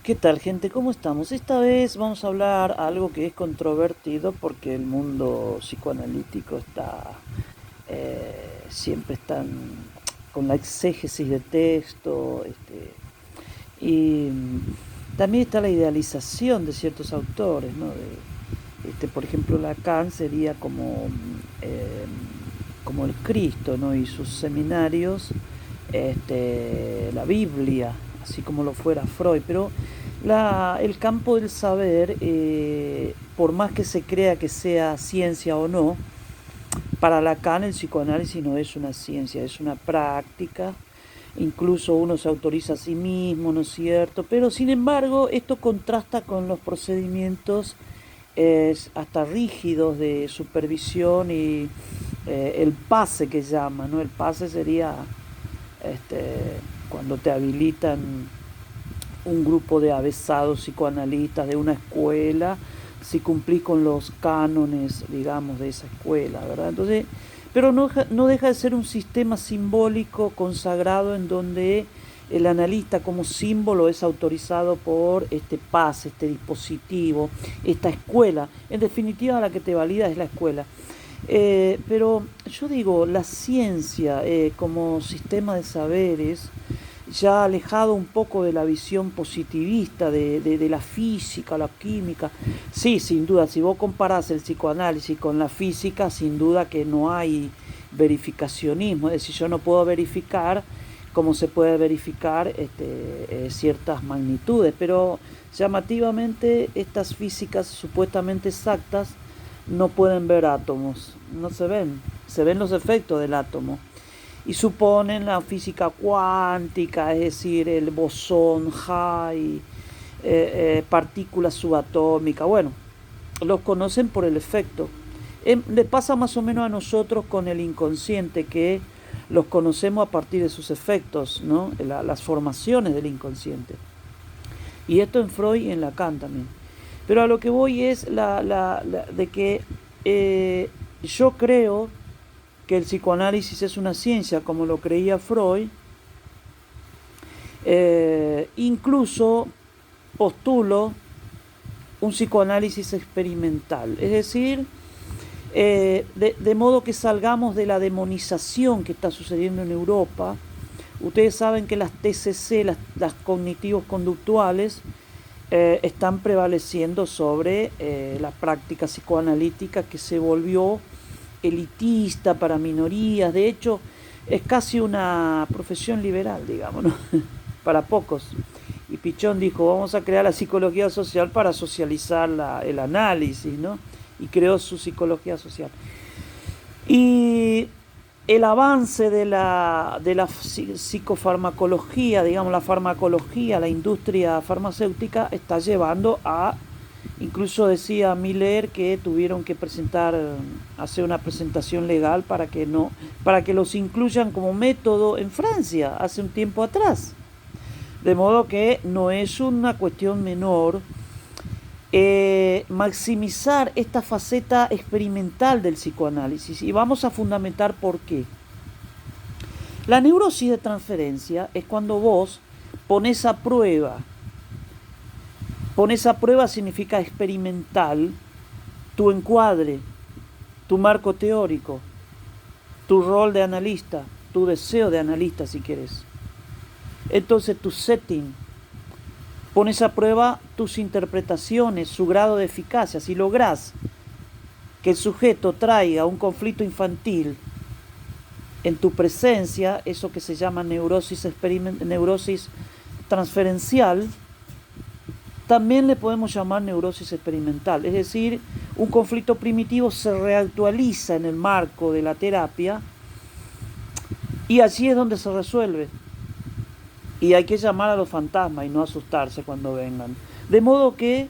¿Qué tal, gente? ¿Cómo estamos? Esta vez vamos a hablar algo que es controvertido porque el mundo psicoanalítico siempre están con la exégesis de texto, y también está la idealización de ciertos autores, ¿no? Por ejemplo, Lacan sería como el Cristo, ¿no? Y sus seminarios, la Biblia, así como lo fuera Freud. Pero el campo del saber, por más que se crea que sea ciencia o no, para Lacan el psicoanálisis no es una ciencia, es una práctica. Incluso uno se autoriza a sí mismo, ¿no es cierto? Pero sin embargo, esto contrasta con los procedimientos hasta rígidos de supervisión y el pase que llama, ¿no? El pase sería cuando te habilitan un grupo de avesados psicoanalistas de una escuela, si cumplís con los cánones, digamos, de esa escuela, ¿verdad? Entonces, pero no deja de ser un sistema simbólico consagrado en donde el analista como símbolo es autorizado por este pase, este dispositivo, esta escuela. En definitiva, la que te valida es la escuela. Pero yo digo, la ciencia como sistema de saberes, ya alejado un poco de la visión positivista de la física, la química. Sí, sin duda, si vos comparás el psicoanálisis con la física, sin duda que no hay verificacionismo, es decir, yo no puedo verificar como se puede verificar ciertas magnitudes, pero llamativamente estas físicas supuestamente exactas no pueden ver átomos, no se ven los efectos del átomo y suponen la física cuántica, es decir, el bosón high, partículas subatómicas, bueno, los conocen por el efecto. Le pasa más o menos a nosotros con el inconsciente, que los conocemos a partir de sus efectos, ¿no? Las formaciones del inconsciente. Y esto en Freud y en Lacan también. Pero a lo que voy es de que yo creo que el psicoanálisis es una ciencia, como lo creía Freud. Incluso postulo un psicoanálisis experimental, es decir, de modo que salgamos de la demonización que está sucediendo en Europa. Ustedes saben que las TCC, las cognitivos conductuales, están prevaleciendo sobre la práctica psicoanalítica, que se volvió elitista para minorías. De hecho, es casi una profesión liberal, digamos, ¿no? Para pocos. Y Pichón dijo, vamos a crear la psicología social para socializar el análisis, ¿no? Y creó su psicología social. Y el avance de la psicofarmacología, digamos, la farmacología, la industria farmacéutica, está llevando a, incluso decía Miller, que tuvieron que hacer una presentación legal para que los incluyan como método en Francia hace un tiempo atrás. De modo que no es una cuestión menor maximizar esta faceta experimental del psicoanálisis, y vamos a fundamentar por qué. La neurosis de transferencia es cuando vos pones a prueba significa experimental, tu encuadre, tu marco teórico, tu rol de analista, tu deseo de analista, si querés. Entonces tu setting, pones a prueba tus interpretaciones, su grado de eficacia. Si lográs que el sujeto traiga un conflicto infantil en tu presencia, eso que se llama neurosis transferencial, también le podemos llamar neurosis experimental. Es decir, un conflicto primitivo se reactualiza en el marco de la terapia y allí es donde se resuelve. Y hay que llamar a los fantasmas y no asustarse cuando vengan. De modo que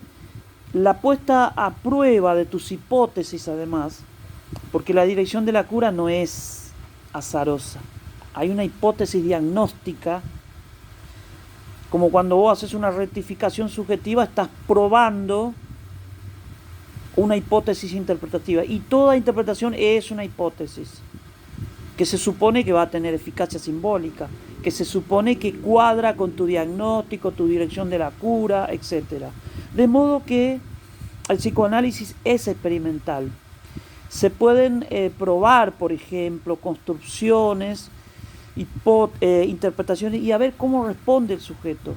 la puesta a prueba de tus hipótesis, además, porque la dirección de la cura no es azarosa. Hay una hipótesis diagnóstica, como cuando vos haces una rectificación subjetiva, estás probando una hipótesis interpretativa. Y toda interpretación es una hipótesis, que se supone que va a tener eficacia simbólica, que se supone que cuadra con tu diagnóstico, tu dirección de la cura, etc. De modo que el psicoanálisis es experimental. Se pueden probar, por ejemplo, construcciones, interpretaciones y a ver cómo responde el sujeto.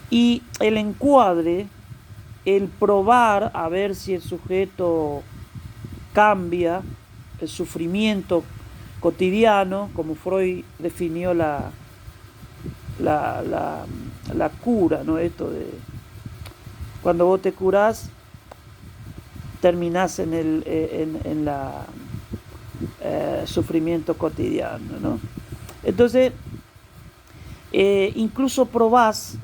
Y el encuadre, el probar a ver si el sujeto cambia, el sufrimiento cotidiano, como Freud definió la cura, ¿no? Esto de cuando vos te curás, terminás en el sufrimiento cotidiano, ¿no? Entonces, incluso probás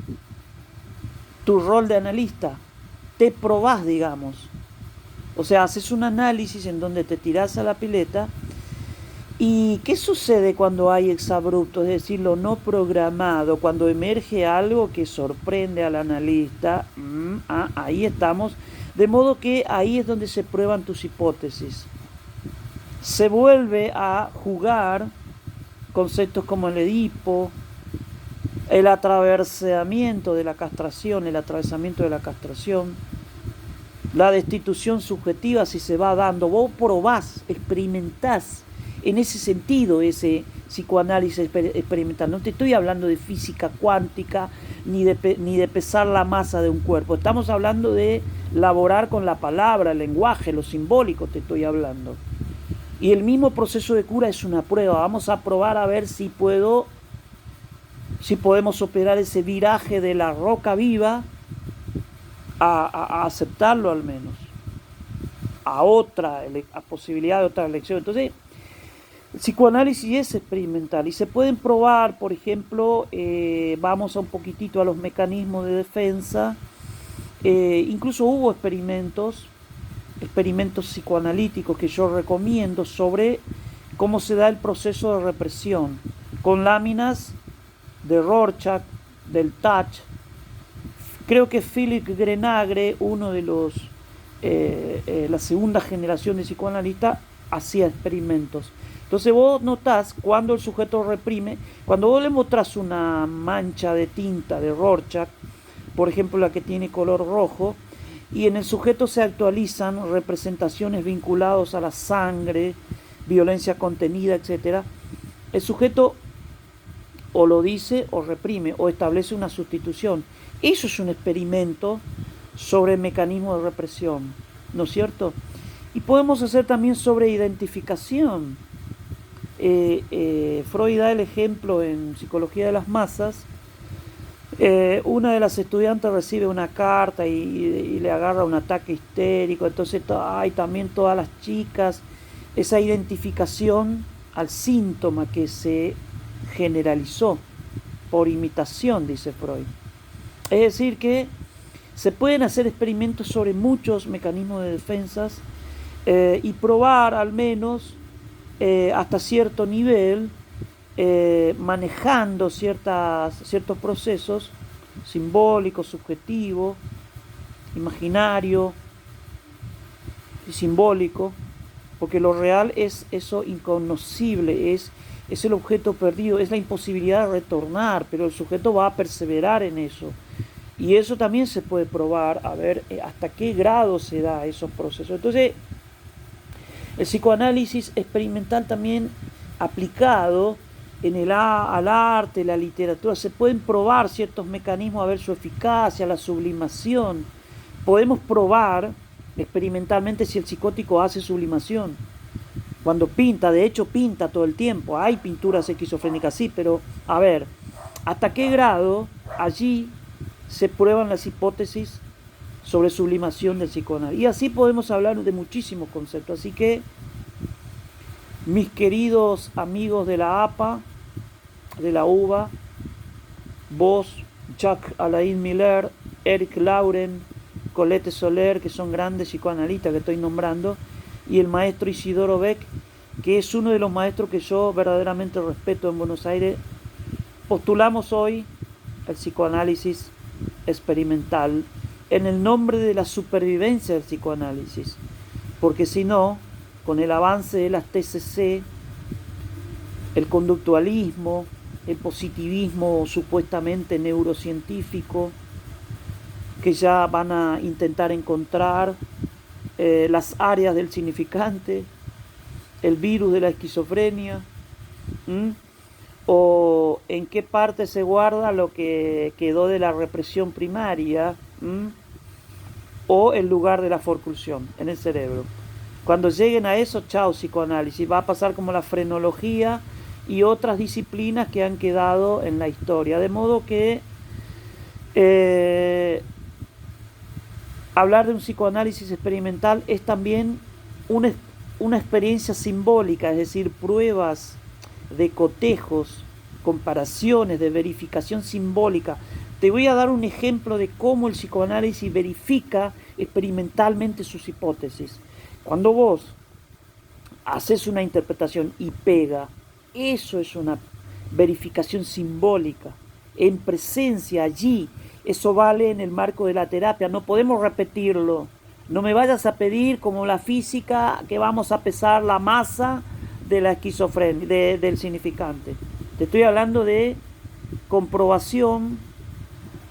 tu rol de analista, te probás, digamos. O sea, haces un análisis en donde te tirás a la pileta. ¿Y qué sucede cuando hay exabrupto? Es decir, lo no programado, cuando emerge algo que sorprende al analista, ahí estamos. De modo que ahí es donde se prueban tus hipótesis. Se vuelve a jugar conceptos como el Edipo, el atravesamiento de la castración, la destitución subjetiva, si se va dando. Vos probás, experimentás en ese sentido ese psicoanálisis experimental. No te estoy hablando de física cuántica ni de pesar la masa de un cuerpo. Estamos hablando de laborar con la palabra, el lenguaje, lo simbólico te estoy hablando. Y el mismo proceso de cura es una prueba. Vamos a probar a ver si podemos operar ese viraje de la roca viva a aceptarlo al menos, a posibilidad de otra elección. Entonces, el psicoanálisis es experimental y se pueden probar, por ejemplo, vamos a un poquitito a los mecanismos de defensa. Incluso hubo experimentos psicoanalíticos que yo recomiendo sobre cómo se da el proceso de represión, con láminas de Rorschach, del Touch. Creo que Philip Grenagre, uno de los la segunda generación de psicoanalistas, hacía experimentos. Entonces vos notás cuando el sujeto reprime, cuando vos le mostrás una mancha de tinta de Rorschach, por ejemplo la que tiene color rojo, y en el sujeto se actualizan representaciones vinculadas a la sangre, violencia contenida, etc. El sujeto o lo dice o reprime o establece una sustitución. Eso es un experimento sobre el mecanismo de represión, ¿no es cierto? Y podemos hacer también sobre identificación. Freud da el ejemplo en Psicología de las Masas. Una de las estudiantes recibe una carta y le agarra un ataque histérico. Entonces hay también todas las chicas, esa identificación al síntoma que se generalizó por imitación, dice Freud. Es decir que se pueden hacer experimentos sobre muchos mecanismos de defensas y probar al menos hasta cierto nivel, manejando ciertos procesos simbólicos, subjetivos, imaginario y simbólico, porque lo real es eso inconocible, es el objeto perdido, es la imposibilidad de retornar, pero el sujeto va a perseverar en eso. Y eso también se puede probar, a ver hasta qué grado se da esos procesos. Entonces, el psicoanálisis experimental también aplicado al arte, la literatura, se pueden probar ciertos mecanismos, a ver su eficacia, la sublimación. Podemos probar experimentalmente si el psicótico hace sublimación. Cuando pinta, de hecho pinta todo el tiempo. Hay pinturas esquizofrénicas, sí, pero a ver, ¿hasta qué grado allí se prueban las hipótesis sobre sublimación del psicoanálisis? Y así podemos hablar de muchísimos conceptos. Así que, mis queridos amigos de la APA, de la UBA, vos, Jacques Alain Miller, Eric Lauren, Colette Soler, que son grandes psicoanalistas que estoy nombrando, y el maestro Isidoro Beck, que es uno de los maestros que yo verdaderamente respeto en Buenos Aires, postulamos hoy el psicoanálisis experimental en el nombre de la supervivencia del psicoanálisis, porque si no, con el avance de las TCC, el conductualismo, el positivismo supuestamente neurocientífico, que ya van a intentar encontrar las áreas del significante, el virus de la esquizofrenia, o en qué parte se guarda lo que quedó de la represión primaria, o el lugar de la forclusión en el cerebro. Cuando lleguen a eso, chao psicoanálisis, va a pasar como la frenología y otras disciplinas que han quedado en la historia. De modo que hablar de un psicoanálisis experimental es también una experiencia simbólica, es decir, pruebas de cotejos, comparaciones, de verificación simbólica. Te voy a dar un ejemplo de cómo el psicoanálisis verifica experimentalmente sus hipótesis. Cuando vos haces una interpretación y pega, eso es una verificación simbólica, en presencia allí. Eso vale en el marco de la terapia, no podemos repetirlo. No me vayas a pedir como la física que vamos a pesar la masa de la esquizofrenia, del significante. Te estoy hablando de comprobación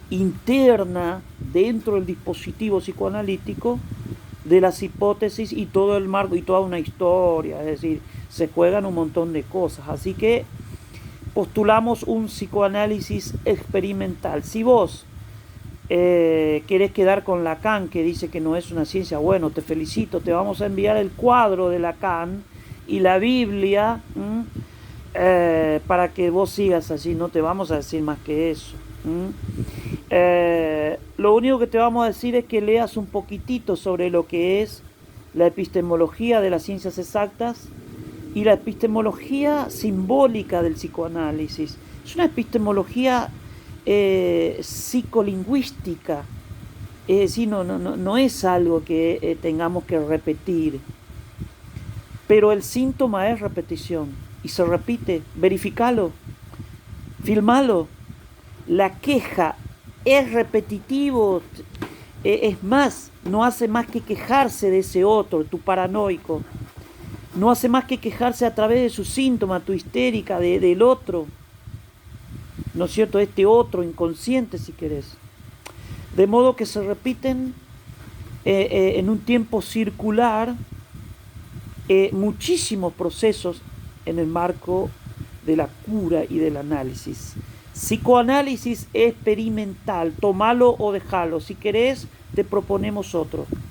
interna dentro del dispositivo psicoanalítico de las hipótesis y todo el marco y toda una historia, es decir, se juegan un montón de cosas. Así que postulamos un psicoanálisis experimental. Si vos querés quedar con Lacan, que dice que no es una ciencia, bueno, te felicito, te vamos a enviar el cuadro de Lacan y la Biblia para que vos sigas allí, no te vamos a decir más que eso. Lo único que te vamos a decir es que leas un poquitito sobre lo que es la epistemología de las ciencias exactas y la epistemología simbólica del psicoanálisis. Es una epistemología psicolingüística, es decir, no es algo que tengamos que repetir, pero el síntoma es repetición y se repite. Verificalo, filmalo. La queja es repetitivo, es más, no hace más que quejarse de ese otro, tu paranoico, no hace más que quejarse a través de su síntoma, tu histérica, del otro, ¿no es cierto? Este otro inconsciente, si querés. De modo que se repiten en un tiempo circular muchísimos procesos en el marco de la cura y del análisis. Psicoanálisis experimental, tomalo o dejalo. Si querés, te proponemos otro.